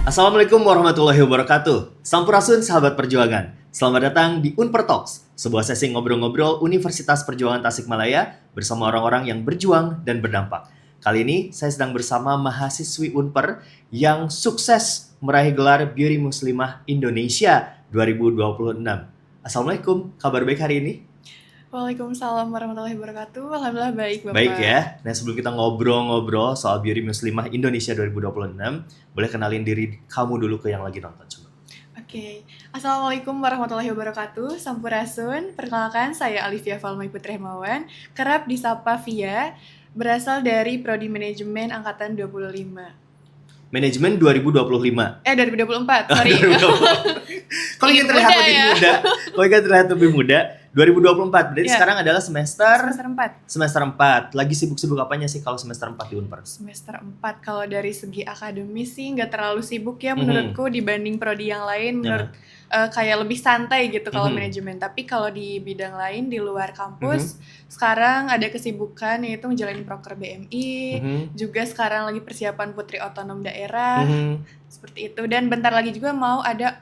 Assalamualaikum warahmatullahi wabarakatuh. Sampurasun sahabat perjuangan. Selamat datang di Unper Talks, sebuah sesi ngobrol-ngobrol Universitas Perjuangan Tasikmalaya bersama orang-orang yang berjuang dan berdampak. Kali ini saya sedang bersama mahasiswi Unper yang sukses meraih gelar Beauty Muslimah Indonesia 2026. Assalamualaikum, kabar baik hari ini? Waalaikumsalam warahmatullahi wabarakatuh. Alhamdulillah baik, Bapak. Baik ya. Nah, sebelum kita ngobrol-ngobrol soal Beauty Muslimah Indonesia 2026, boleh kenalin diri kamu dulu ke yang lagi nonton coba. Oke. Assalamualaikum warahmatullahi wabarakatuh. Sampurasun. Perkenalkan, saya Alivia Falmai Putri Hemawan, kerap disapa Via, berasal dari Prodi Manajemen Angkatan 25. Manajemen 2025. 2024, sorry. 2024. Kalau ingin terlihat lebih muda, kalau ingin terlihat lebih muda, 2024. Berarti sekarang adalah semester 4. Semester 4. Lagi sibuk-sibuk apanya sih kalau semester 4 di Unpar? Semester 4 kalau dari segi akademis sih nggak terlalu sibuk ya menurutku dibanding prodi yang lain. Menurut kayak lebih santai gitu kalau manajemen. Tapi kalau di bidang lain di luar kampus sekarang ada kesibukan yaitu menjalani proker BMI. Juga sekarang lagi persiapan Putri Otonom Daerah. Seperti itu. Dan bentar lagi juga mau ada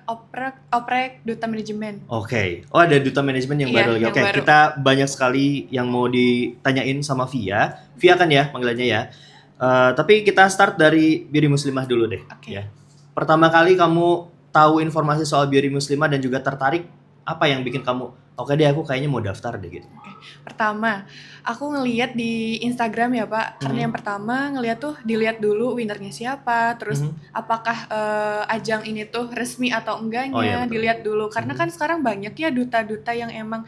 oprek duta manajemen. Oke. Oh, ada duta manajemen yang baru lagi. Oke, kita banyak sekali yang mau ditanyain sama Via. Via kan ya panggilannya ya. Tapi kita start dari Beauty Muslimah dulu deh. Ya. Pertama kali kamu tahu informasi soal Beauty Muslimah dan juga tertarik, apa yang bikin kamu, oke deh aku kayaknya mau daftar deh gitu? Pertama, aku ngelihat di Instagram ya Pak, karena yang pertama ngelihat tuh dilihat dulu winnernya siapa, terus apakah ajang ini tuh resmi atau enggaknya, dilihat dulu, karena kan sekarang banyak ya duta-duta yang emang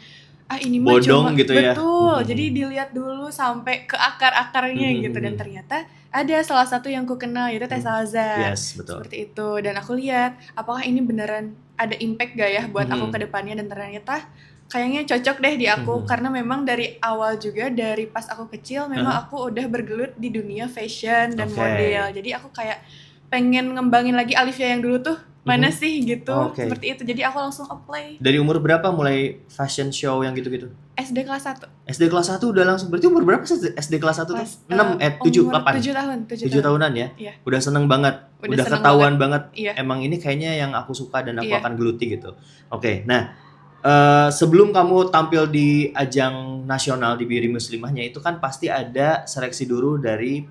ini mah bodong cuma gitu ya. Betul. Jadi dilihat dulu sampai ke akar-akarnya gitu, dan ternyata ada salah satu yang ku kenal yaitu Tessa Azhar. Yes, betul. Seperti itu, dan aku lihat apakah ini beneran ada impact gak ya buat aku ke depannya, dan ternyata kayaknya cocok deh di aku karena memang dari awal juga dari pas aku kecil memang aku udah bergelut di dunia fashion dan model. Jadi aku kayak pengen ngembangin lagi Alivia yang dulu tuh mana sih gitu, seperti itu. Jadi aku langsung apply. Dari umur berapa mulai fashion show yang gitu-gitu? SD kelas 1. SD kelas 1 udah langsung, berarti umur berapa sih SD kelas 1 tuh? 6, 7, 8? 7 tahun. 7 tahunan ya? Iya. Udah seneng banget, udah ketahuan banget. Emang ini kayaknya yang aku suka dan aku akan geluti gitu. Oke, nah sebelum kamu tampil di ajang nasional di Beauty Muslimahnya itu kan pasti ada seleksi dulu dari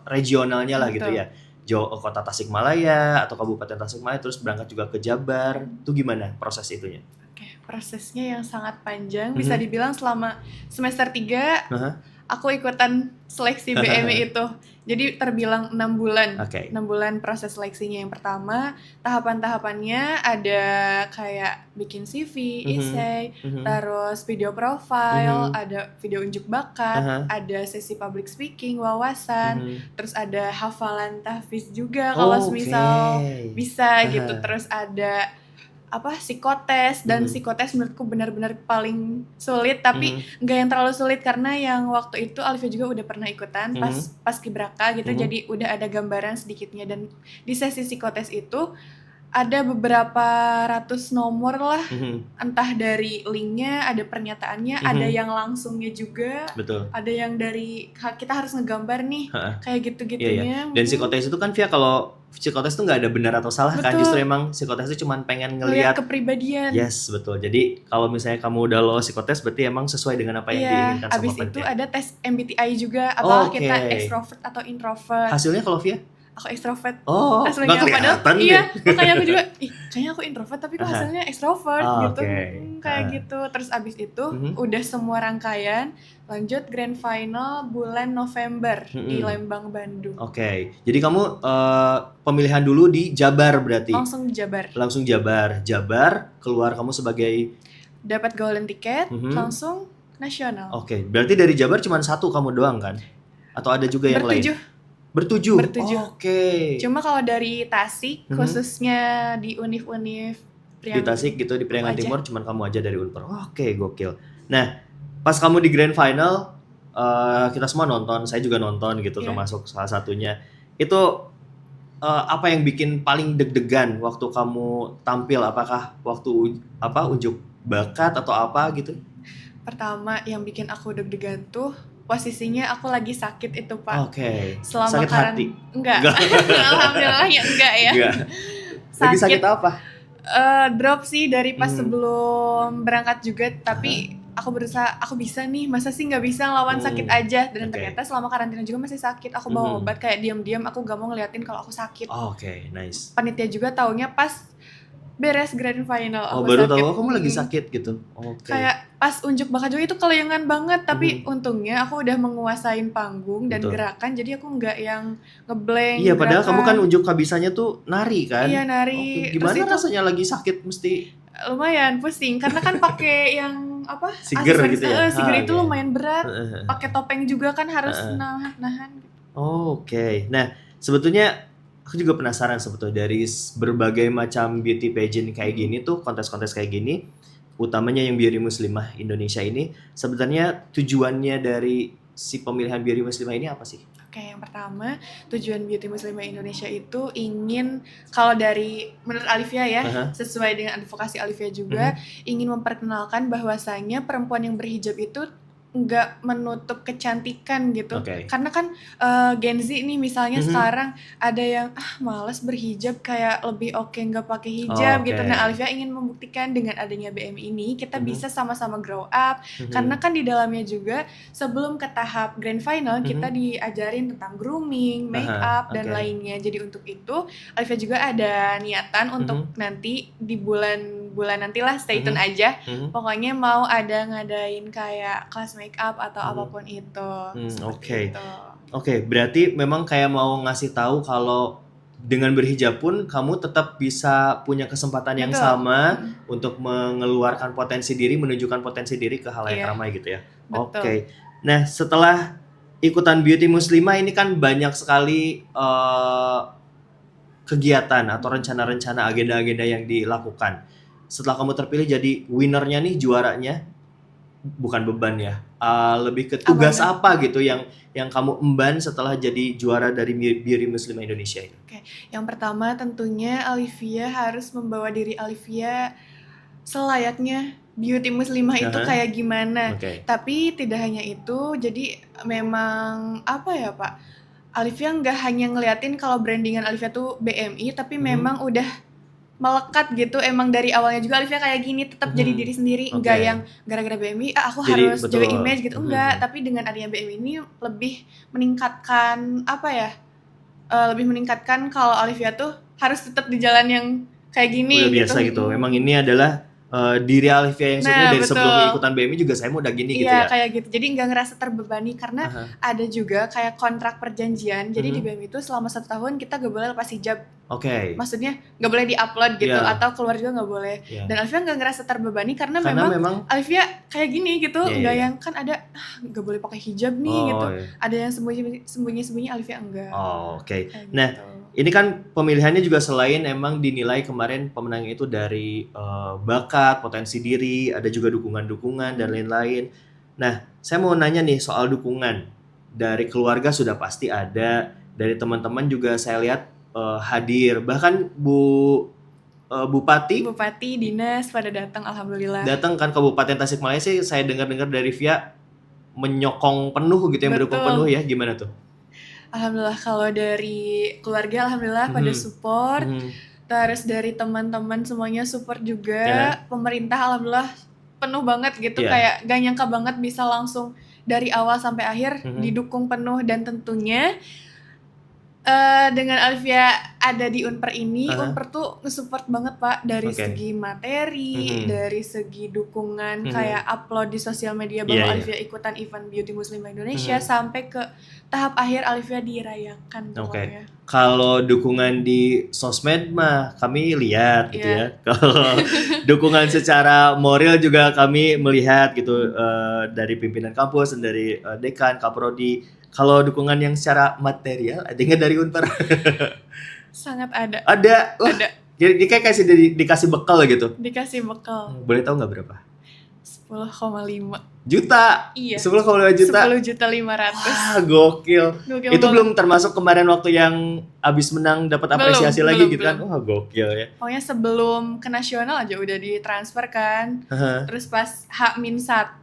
regionalnya lah gitu ya. Kota Tasikmalaya atau Kabupaten Tasikmalaya, terus berangkat juga ke Jabar. Itu gimana proses itunya? Prosesnya yang sangat panjang, bisa dibilang selama semester 3 aku ikutan seleksi BMI itu. Jadi terbilang 6 bulan. 6 bulan proses seleksinya. Yang pertama, tahapan-tahapannya ada kayak bikin CV, essay, terus video profile, ada video unjuk bakat, ada sesi public speaking, wawasan, terus ada hafalan tahfiz juga kalau semisal bisa gitu. Terus ada psikotes, dan psikotes menurutku benar-benar paling sulit, tapi nggak yang terlalu sulit karena yang waktu itu Alivia juga udah pernah ikutan pas Kibraka gitu, jadi udah ada gambaran sedikitnya. Dan di sesi psikotes itu ada beberapa ratus nomor lah, entah dari linknya, ada pernyataannya, ada yang langsungnya juga, ada yang dari kita harus ngegambar nih, kayak gitu-gitunya. Dan psikotes itu kan Via, kalau psikotes itu nggak ada benar atau salah kan, justru emang psikotes itu cuma pengen ngelihat kepribadian. Yes, betul. Jadi kalau misalnya kamu udah lolos psikotes, berarti emang sesuai dengan apa yang diinginkan sama abis itu ada tes MBTI juga, apakah kita extrovert atau introvert. Hasilnya kalau Via? Aku ekstrovert. Aslinya padahal makanya aku juga kayaknya aku introvert tapi kok hasilnya ekstrovert gitu. Kayak gitu. Terus abis itu udah semua rangkaian, lanjut grand final bulan November di Lembang, Bandung. Jadi kamu pemilihan dulu di Jabar berarti? Langsung Jabar. Jabar keluar kamu sebagai dapat golden ticket, langsung nasional. Berarti dari Jabar cuma satu kamu doang kan? Atau ada juga yang lain? Bertujuh. Cuma kalau dari Tasik, khususnya di univ-univ di Tasik gitu, di Priangan Timur, cuman kamu aja dari Unpar. Gokil. Nah, pas kamu di grand final, kita semua nonton, saya juga nonton gitu, termasuk salah satunya. Itu apa yang bikin paling deg-degan waktu kamu tampil? Apakah waktu unjuk bakat atau apa gitu? Pertama yang bikin aku deg-degan tuh posisinya aku lagi sakit itu, Pak. Selama sakit hati? Enggak. Alhamdulillah ya enggak ya. Enggak. Lagi sakit apa? Drop sih dari pas sebelum berangkat juga, tapi aku berusaha, aku bisa nih, masa sih nggak bisa ngelawan sakit aja. Dan ternyata selama karantina juga masih sakit. Aku bawa obat kayak diam-diam, aku gak mau ngeliatin kalau aku sakit. Nice. Panitia juga taunya pas beres grand final aku baru sakit. tahu kamu lagi sakit gitu. Kayak pas unjuk bakat juga itu kelayangan banget, tapi untungnya aku udah menguasain panggung dan gerakan, jadi aku nggak yang ngeblank. Iya, padahal kamu kan unjuk kabisanya tuh nari kan? Iya, nari. Gimana rasanya lagi sakit mesti? Lumayan pusing karena kan pakai yang apa? Siger gitu ya. Siger itu lumayan berat. Pakai topeng juga kan harus nahan. Nah, sebetulnya aku juga penasaran sebetulnya dari berbagai macam beauty pageant kayak gini tuh, kontes-kontes kayak gini, utamanya yang Beauty Muslimah Indonesia ini, sebenarnya tujuannya dari si pemilihan Beauty Muslimah ini apa sih? Yang pertama, tujuan Beauty Muslimah Indonesia itu ingin, kalau dari menurut Alivia ya, sesuai dengan advokasi Alivia juga, ingin memperkenalkan bahwasanya perempuan yang berhijab itu nggak menutup kecantikan gitu. Karena kan Gen Z nih misalnya sekarang ada yang malas berhijab, kayak lebih nggak pakai hijab gitu. Nah, Alivia ingin membuktikan dengan adanya BM ini kita bisa sama-sama grow up. Karena kan di dalamnya juga sebelum ke tahap grand final kita diajarin tentang grooming, make up dan lainnya. Jadi untuk itu Alivia juga ada niatan untuk nanti di bulan nantilah, stay tune aja. Pokoknya mau ada ngadain kayak kelas make up atau apapun itu. Berarti memang kayak mau ngasih tahu kalau dengan berhijab pun kamu tetap bisa punya kesempatan yang sama untuk mengeluarkan potensi diri, menunjukkan potensi diri ke halayak ramai gitu ya. Nah, setelah ikutan Beauty Muslimah ini kan banyak sekali kegiatan atau rencana-rencana, agenda-agenda yang dilakukan. Setelah kamu terpilih jadi winernya nih, juaranya, bukan beban ya, lebih ke tugas apa gitu yang kamu emban setelah jadi juara dari Beauty Muslimah Indonesia ini? Yang pertama tentunya Alivia harus membawa diri Alivia selayaknya Beauty Muslimah itu kayak gimana. Tapi tidak hanya itu, jadi memang apa ya Pak, Alivia nggak hanya ngeliatin kalau brandingan Alivia tuh BMI, tapi memang udah melekat gitu, emang dari awalnya juga Alivia kayak gini, tetap jadi diri sendiri, enggak yang gara-gara BMI aku jadi, harus jaga image gitu, enggak. Tapi dengan adanya BMI ini lebih meningkatkan apa ya, lebih meningkatkan kalau Alivia tuh harus tetap di jalan yang kayak gini. Udah biasa gitu. Memang ini adalah diri Alivia yang sebenarnya dari sebelum ikutan BMI juga saya mau udah gini gitu ya. Iya, kayak gitu. Jadi nggak ngerasa terbebani karena ada juga kayak kontrak perjanjian. Jadi di BMI itu selama 1 tahun kita gak boleh lepas hijab. Maksudnya gak boleh di-upload gitu atau keluar juga gak boleh. Dan Alivia gak ngerasa terbebani karena memang Alivia kayak gini gitu. Nggak yang kan ada gak boleh pakai hijab nih gitu. Ada yang sembunyi-sembunyi, Alivia enggak. Nah, ini kan pemilihannya juga selain emang dinilai kemarin pemenangnya itu dari bakat, potensi diri, ada juga dukungan-dukungan dan lain-lain. Nah, saya mau nanya nih soal dukungan. Dari keluarga sudah pasti ada, dari teman-teman juga saya lihat hadir. Bahkan Bupati dinas pada datang, alhamdulillah. Datang kan Kabupaten Tasikmalaya sih, saya dengar-dengar dari Via menyokong penuh gitu, yang mendukung penuh ya. Gimana tuh? Alhamdulillah, kalau dari keluarga alhamdulillah pada support. Terus dari teman-teman semuanya support juga. Pemerintah alhamdulillah penuh banget gitu, kayak gak nyangka banget bisa langsung dari awal sampai akhir didukung penuh. Dan tentunya dengan Alivia ada di Unper ini, Unper tuh nge-support banget Pak, dari segi materi, dari segi dukungan kayak upload di sosial media bahwa Alivia ikutan event Beauty Muslimah Indonesia, sampai ke tahap akhir Alivia dirayakan pokoknya. Kalau dukungan di sosmed mah kami lihat gitu ya. Kalau dukungan secara moral juga kami melihat gitu, dari pimpinan kampus dan dari dekan, kaprodi. Kalau dukungan yang secara material ada nggak dari Unpar? Sangat ada. Ada. Jadi kayak dikasih bekal gitu. Dikasih bekal. Boleh tahu nggak berapa? 10,5 juta. Iya. 10,5 juta. 10.500.000. Wah, gokil. Itu banget. belum termasuk kemarin waktu yang abis menang dapat apresiasi lagi gitu kan. Wah, gokil ya. Pokoknya sebelum ke nasional aja udah ditransfer kan. Terus pas H-1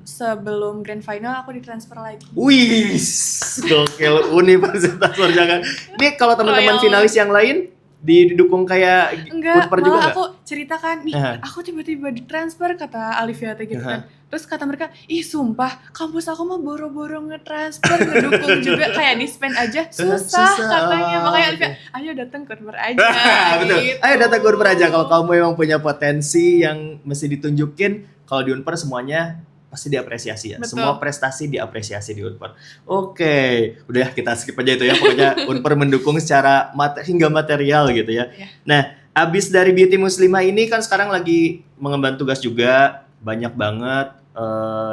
sebelum grand final aku ditransfer lagi. Wih, gokil. Universitas Parahyangan. Ini kalau teman-teman finalis yang lain didukung kayak Unpar juga enggak? Aku ceritakan nih, aku tiba-tiba ditransfer kata Alivia gitu kan. Terus kata mereka, ih sumpah kampus aku mah boro-boro ngetransfer, ngedukung juga kayak di-spend aja susah katanya. Makanya Alivia, ayo datang ke Unpar aja. Betul. Gitu. Ayo datang ke Unpar aja kalau kamu memang punya potensi yang mesti ditunjukin. Kalau di Unpar semuanya pasti diapresiasi ya. Betul. Semua prestasi diapresiasi di Unpar. Oke, udah kita skip aja itu ya. Pokoknya Unpar mendukung secara hingga material gitu ya. Nah, abis dari Beauty Muslimah ini kan sekarang lagi mengemban tugas juga. Banyak banget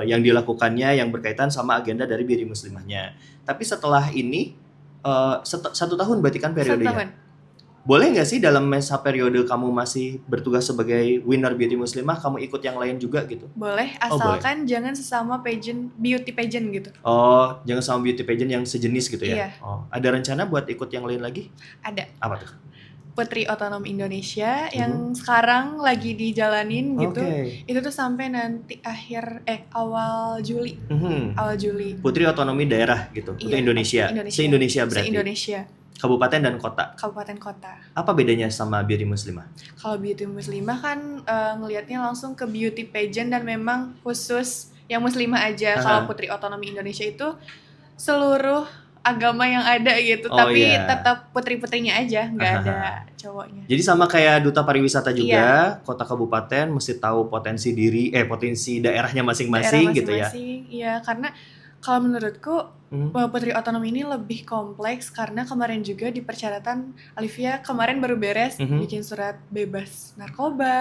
yang dilakukannya yang berkaitan sama agenda dari Beauty Muslimahnya. Tapi setelah ini 1 tahun berarti kan periodenya. 1 tahun. Boleh nggak sih dalam masa periode kamu masih bertugas sebagai winner Beauty Muslimah, kamu ikut yang lain juga gitu? Boleh, asalkan jangan sesama beauty pageant gitu. Oh, jangan sama beauty pageant yang sejenis gitu ya? Iya. Oh, ada rencana buat ikut yang lain lagi? Ada. Apa tuh? Putri Otonom Indonesia yang sekarang lagi dijalanin gitu. Itu tuh sampai nanti awal Juli. Awal Juli. Putri Otonomi Daerah gitu. Untuk Indonesia. Se-Indonesia berarti. Se-Indonesia. Kabupaten dan kota. Kabupaten kota. Apa bedanya sama Beauty Muslimah? Kalau Beauty Muslimah kan ngelihatnya langsung ke beauty pageant dan memang khusus yang muslimah aja. Kalau Putri Otonomi Indonesia itu seluruh agama yang ada gitu, tapi tetap putri-putrinya aja, nggak ada cowoknya. Jadi sama kayak duta pariwisata juga, kota kabupaten mesti tahu potensi daerahnya masing-masing gitu ya. Iya, karena kalau menurutku Putri Otonomi ini lebih kompleks karena kemarin juga di persyaratan Alivia kemarin baru beres bikin surat bebas narkoba,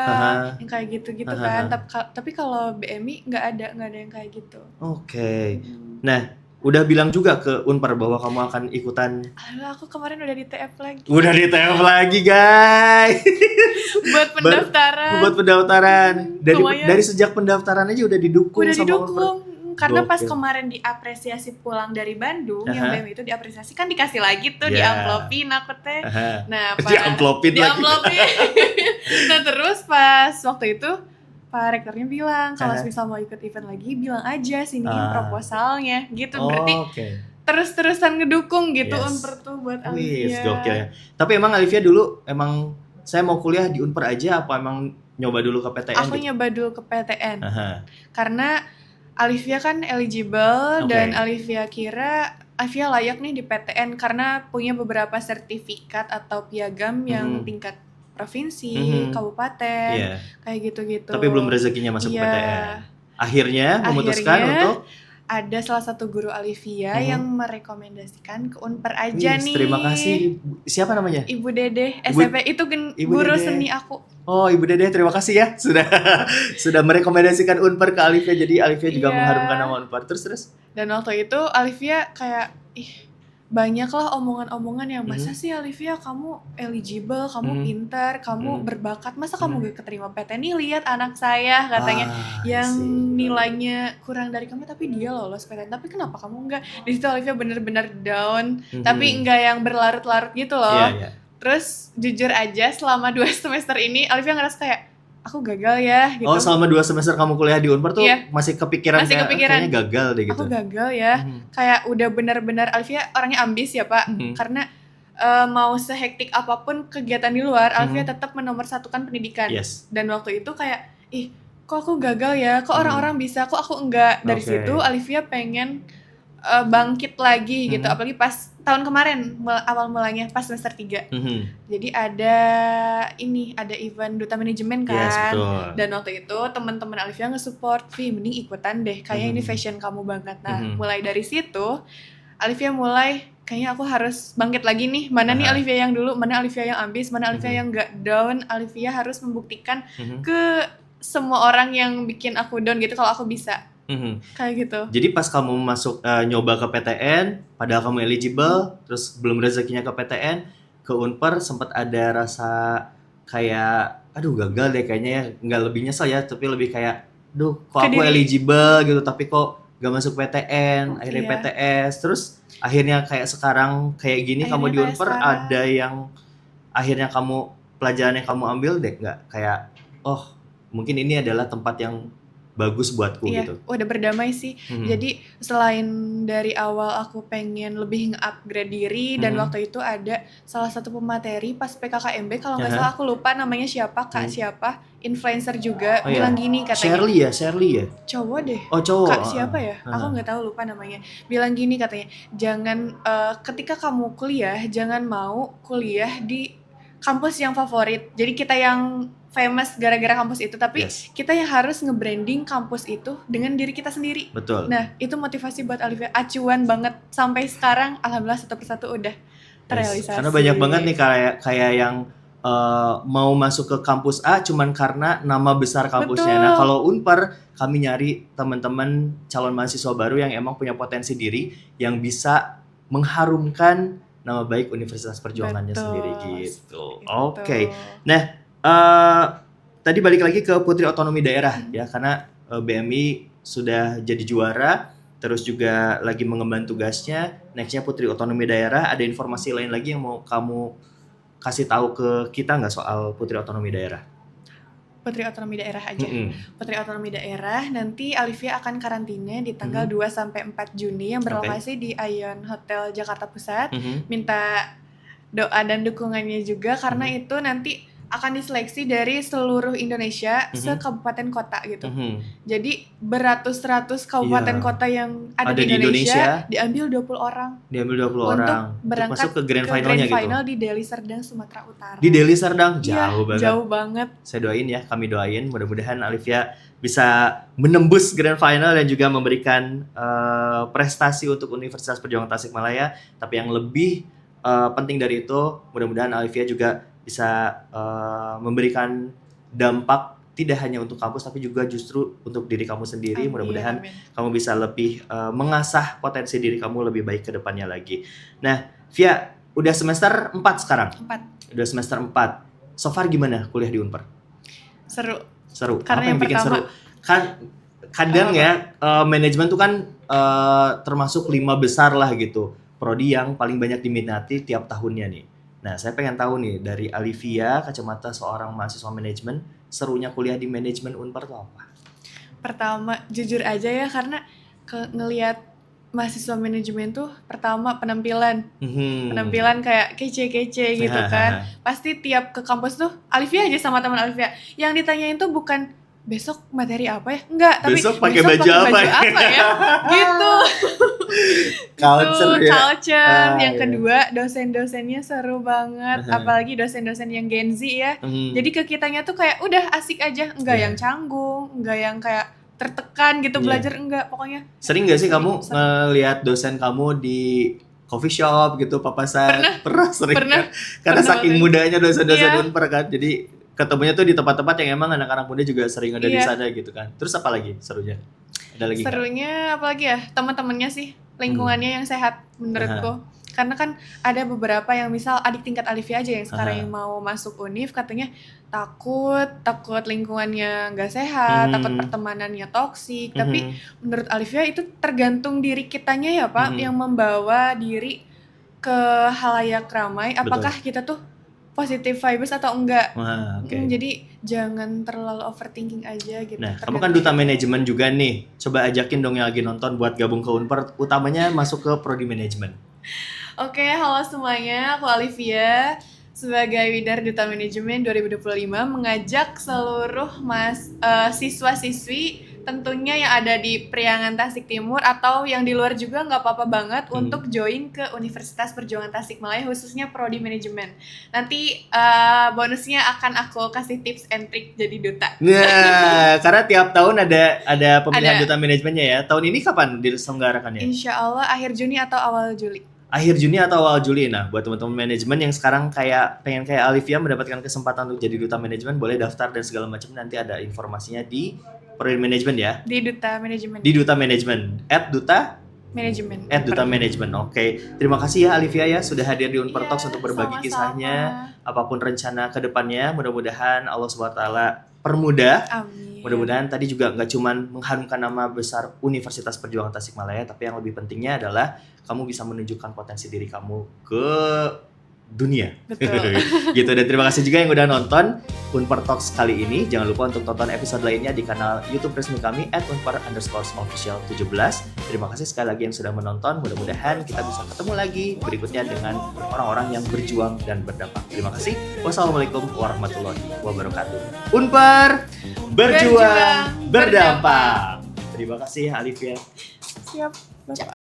yang kayak gitu-gitu kan. Tapi kalau BMI nggak ada yang kayak gitu. Oke. Nah, udah bilang juga ke Unpar bahwa kamu akan ikutan. Aku kemarin udah di TF lagi. Udah di TF lagi, guys. Buat pendaftaran. Buat pendaftaran. Dari sejak pendaftaran aja udah didukung sama Unpar. Karena pas kemarin diapresiasi pulang dari Bandung, yang BM itu diapresiasi kan dikasih lagi tuh, diamplopin aku teh. Nah, diamplopin lagi. Nah, terus pas waktu itu Pak Rektornya bilang kalau misal mau ikut event lagi bilang aja siniin proposalnya gitu. Berarti terus-terusan ngedukung gitu Unpar tuh buat Alivia. Gokil ya. Tapi emang Alivia dulu saya mau kuliah di Unpar aja apa emang nyoba dulu ke PTN? Aku nyoba dulu ke PTN. Karena Alivia kan eligible dan Alivia kira Alivia layak nih di PTN karena punya beberapa sertifikat atau piagam yang tingkat provinsi, kabupaten, kayak gitu-gitu. Tapi belum rezekinya masuk ke PTN. Akhirnya memutuskan untuk ada salah satu guru Alivia yang merekomendasikan ke Unpar aja nih. Terima kasih. Siapa namanya? Ibu Dede, SMP itu guru seni aku. Oh, Ibu Dede, terima kasih ya sudah merekomendasikan Unpar ke Alivia. Jadi Alivia juga mengharumkan nama Unpar. Terus. Dan waktu itu Alivia kayak banyak lah omongan-omongan yang masa sih Alivia kamu eligible, kamu pintar, kamu berbakat, masa kamu gak keterima PTN? Nih lihat anak saya katanya yang nilainya kurang dari kamu tapi dia lolos PTN, tapi kenapa kamu enggak? Di situ Alivia bener-bener down, tapi enggak yang berlarut-larut gitu loh. Terus jujur aja selama 2 semester ini Alivia ngerasa kayak aku gagal ya gitu. Oh, selama 2 semester kamu kuliah di Unpar tuh masih kepikiran kayaknya gagal deh gitu. Aku gagal ya. Kayak udah benar-benar Alivia orangnya ambis ya, Pak. Karena mau sehektik apapun kegiatan di luar, Alivia tetap menomorsatukan pendidikan. Dan waktu itu kayak kok aku gagal ya? Kok orang-orang bisa, kok aku enggak? Dari situ Alivia pengen bangkit lagi gitu, apalagi pas tahun kemarin awal mulanya pas semester 3. Jadi ada event duta manajemen kan. Dan waktu itu teman-teman Alivia nge-support, "Vi, mending ikutan deh, kayaknya ini fashion kamu banget." Nah, mulai dari situ Alivia mulai kayaknya aku harus bangkit lagi nih. Mana nih Alivia yang dulu, mana Alivia yang ambis, mana Alivia yang enggak down. Alivia harus membuktikan ke semua orang yang bikin aku down gitu kalau aku bisa. Kayak gitu. Jadi pas kamu masuk nyoba ke PTN, padahal kamu eligible, terus belum rezekinya ke PTN, ke Unpar sempat ada rasa kayak, aduh gagal deh kayaknya ya, nggak lebih nyesel ya, tapi lebih kayak duh kok aku eligible gitu tapi kok gak masuk PTN, akhirnya PTS, terus akhirnya kayak sekarang kayak gini akhirnya kamu di Unpar ada yang akhirnya kamu pelajaran yang kamu ambil deh nggak kayak oh mungkin ini adalah tempat yang bagus buatku gitu. Udah berdamai sih. Jadi selain dari awal aku pengen lebih nge-upgrade diri dan waktu itu ada salah satu pemateri pas PKKMB kalau nggak salah aku lupa namanya siapa kak siapa influencer juga bilang gini katanya. Shirley ya. Cowok deh. Oh cowok. Kak siapa ya? Aku nggak tahu lupa namanya. Bilang gini katanya jangan ketika kamu kuliah jangan mau kuliah di kampus yang favorit. Jadi kita yang famous gara-gara kampus itu, tapi kita yang harus nge-branding kampus itu dengan diri kita sendiri. Betul. Nah, itu motivasi buat Alivia, acuan banget sampai sekarang. Alhamdulillah satu persatu udah terrealisasi. Karena banyak banget nih kayak yang mau masuk ke kampus A cuman karena nama besar kampusnya. Betul. Nah, kalau Unpar kami nyari teman-teman calon mahasiswa baru yang emang punya potensi diri yang bisa mengharumkan nama baik Universitas Perjuangannya sendiri gitu. Oke. Nah, tadi balik lagi ke Putri Otonomi Daerah ya karena BMI sudah jadi juara terus juga lagi mengemban tugasnya. Nextnya Putri Otonomi Daerah, ada informasi lain lagi yang mau kamu kasih tahu ke kita nggak soal Putri Otonomi Daerah? Putri Otonomi Daerah aja. Putri Otonomi Daerah nanti Alivia akan karantina di tanggal 2 sampai 4 Juni yang berlokasi di Ion Hotel Jakarta Pusat. Minta doa dan dukungannya juga karena itu nanti akan diseleksi dari seluruh Indonesia se-kabupaten kota gitu. Jadi beratus-ratus kabupaten kota yang ada di Indonesia diambil 20 orang. Diambil 20 orang. Untuk berangkat masuk ke grand finalnya final di Deli Serdang, Sumatera Utara. Di Deli Serdang? Jauh banget. Jauh banget. Saya doain ya, kami doain mudah-mudahan Alivia bisa menembus grand final dan juga memberikan prestasi untuk Universitas Perjuangan Tasikmalaya. Tapi yang lebih penting dari itu, mudah-mudahan Alivia juga bisa memberikan dampak tidak hanya untuk kampus tapi juga justru untuk diri kamu sendiri. Mudah-mudahan kamu bisa lebih mengasah potensi diri kamu lebih baik ke depannya lagi. Nah, Via, udah semester 4 sekarang? 4. Udah semester 4. So far gimana kuliah di Unpar? Seru. Karena apa yang bikin pertama, seru? Kadang ya, manajemen tuh kan termasuk 5 besar lah gitu. Prodi yang paling banyak diminati tiap tahunnya nih. Nah, saya pengen tahu nih dari Alivia, kacamata seorang mahasiswa manajemen, serunya kuliah di manajemen Unpar itu apa? Pertama, jujur aja ya, karena ngelihat mahasiswa manajemen tuh pertama penampilan. Penampilan kayak kece-kece gitu kan. Pasti tiap ke kampus tuh, Alivia aja sama teman Alivia, yang ditanyain tuh bukan besok materi apa ya? Enggak, tapi besok pakai baju apa ya? Gitu. Culture. Yang kedua, dosen-dosennya seru banget, apalagi dosen-dosen yang Gen Z ya. Jadi ke kitanya tuh kayak udah asik aja, enggak yang canggung, enggak yang kayak tertekan gitu belajar, enggak, pokoknya. Sering enggak sih kamu ngelihat dosen kamu di coffee shop gitu, papasan? Pernah sering. Kan? Karena saking mudanya dosen-dosen Unpar kan. Jadi ketemunya tuh di tempat-tempat yang emang anak-anak muda juga sering ada di sana gitu kan. Terus apa lagi serunya? Ada lagi serunya apa lagi ya? Teman-temannya sih, lingkungannya yang sehat menurutku. Karena kan ada beberapa yang misal adik tingkat Alivia aja yang sekarang yang mau masuk univ katanya takut lingkungannya nggak sehat, takut pertemanannya toksik. Tapi menurut Alivia itu tergantung diri kitanya ya Pak, yang membawa diri ke halayak ramai. Apakah kita tuh positive vibes atau enggak. Jadi jangan terlalu overthinking aja gitu. Nah, kamu kan duta manajemen juga nih. Coba ajakin dong yang lagi nonton buat gabung ke Unpar, utamanya masuk ke prodi manajemen. Oke, halo semuanya, aku Alivia sebagai Widar Duta Manajemen 2025 mengajak seluruh siswa-siswi tentunya yang ada di Priangan Tasik Timur atau yang di luar juga nggak apa-apa banget untuk join ke Universitas Perjuangan Tasikmalaya khususnya prodi manajemen. Nanti bonusnya akan aku kasih tips and trick jadi duta. Nah, karena tiap tahun ada pemilihan duta manajemennya ya. Tahun ini kapan diselenggarakannya? Insya Allah akhir Juni atau awal Juli. Akhir Juni atau awal Juli. Nah, buat teman-teman manajemen yang sekarang pengen kayak Alivia mendapatkan kesempatan untuk jadi duta manajemen, boleh daftar dan segala macam. Nanti ada informasinya di prodi manajemen ya. Di duta manajemen. Di duta manajemen. @duta Manajemen. Duta Manajemen. Oke. Terima kasih ya Alivia ya sudah hadir di Unper Talks untuk sama-sama. berbagi kisahnya, apapun rencana ke depannya, mudah-mudahan Allah SWT permudah. Amin. Mudah-mudahan tadi juga nggak cuman mengharumkan nama besar Universitas Perjuangan Tasikmalaya, tapi yang lebih pentingnya adalah kamu bisa menunjukkan potensi diri kamu ke dunia. Betul. Gitu, dan terima kasih juga yang udah nonton Unper Talks kali ini. Jangan lupa untuk tonton episode lainnya di kanal YouTube resmi kami @unper_official17. Terima kasih sekali lagi yang sudah menonton. Mudah-mudahan kita bisa ketemu lagi berikutnya dengan orang-orang yang berjuang dan berdampak. Terima kasih. Wassalamualaikum warahmatullahi wabarakatuh. Unper berjuang berdampak. Terima kasih Alivia. Siap, Bapak.